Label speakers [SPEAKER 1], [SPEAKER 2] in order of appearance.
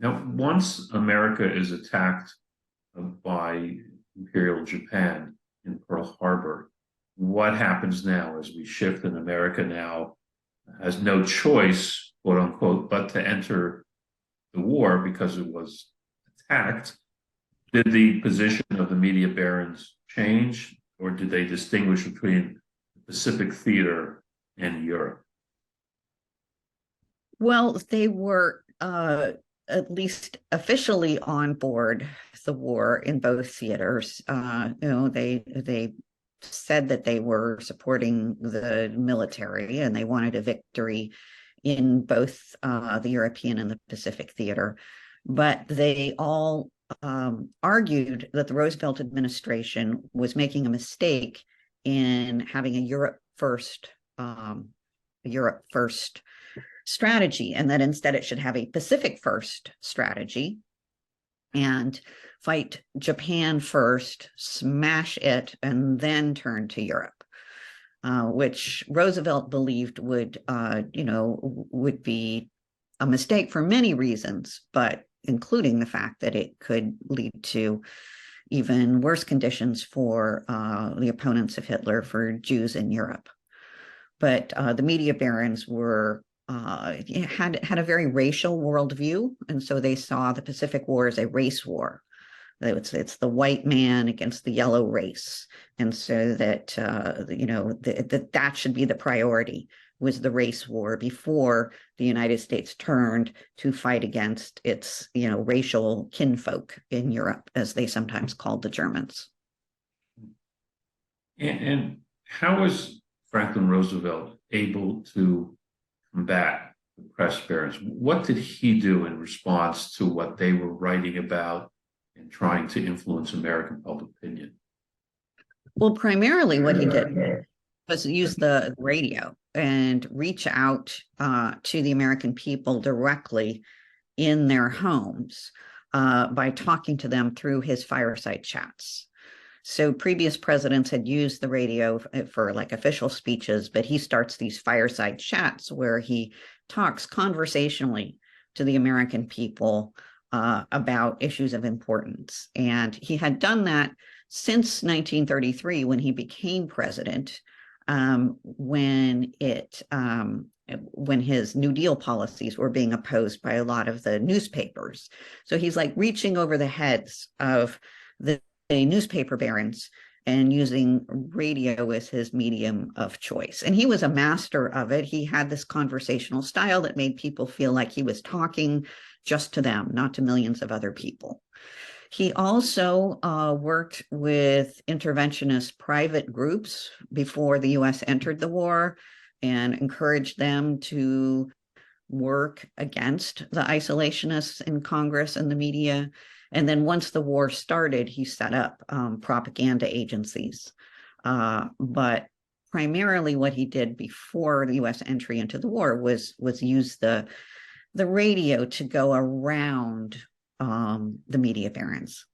[SPEAKER 1] Now, once America is attacked by Imperial Japan in Pearl Harbor, what happens now as we shift and America now has no choice, quote unquote, but to enter the war because it was attacked? Did the position of the media barons change, or did they distinguish between the Pacific theater and Europe?
[SPEAKER 2] Well, they were at least officially on board the war in both theaters. They said that they were supporting the military and they wanted a victory in both the European and the Pacific theater. But they all argued that the Roosevelt administration was making a mistake in having a Europe first strategy, and that instead it should have a Pacific first strategy and fight Japan first, smash it, and then turn to Europe, which Roosevelt believed would be a mistake for many reasons, but including the fact that it could lead to even worse conditions for the opponents of Hitler, for Jews in Europe. But the media barons were had a very racial worldview, and so they saw the Pacific War as a race war. It's the white man against the yellow race, and so that that should be the priority, was the race war, before the United States turned to fight against its racial kinfolk in Europe, as they sometimes called the Germans.
[SPEAKER 1] And how was Franklin Roosevelt able to combat the press barons? What did he do in response to what they were writing about and trying to influence American public opinion?
[SPEAKER 2] Well, primarily what he did was use the radio and reach out to the American people directly in their homes by talking to them through his fireside chats. So previous presidents had used the radio for like official speeches, but he starts these fireside chats where he talks conversationally to the American people about issues of importance. And he had done that since 1933, when he became president, when his New Deal policies were being opposed by a lot of the newspapers. So he's like reaching over the heads of the newspaper barons and using radio as his medium of choice. And he was a master of it. He had this conversational style that made people feel like he was talking just to them, not to millions of other people. He also worked with interventionist private groups before the U.S. entered the war and encouraged them to work against the isolationists in Congress and the media. And then once the war started, he set up propaganda agencies. But primarily what he did before the U.S. entry into the war was use the radio to go around the media barons.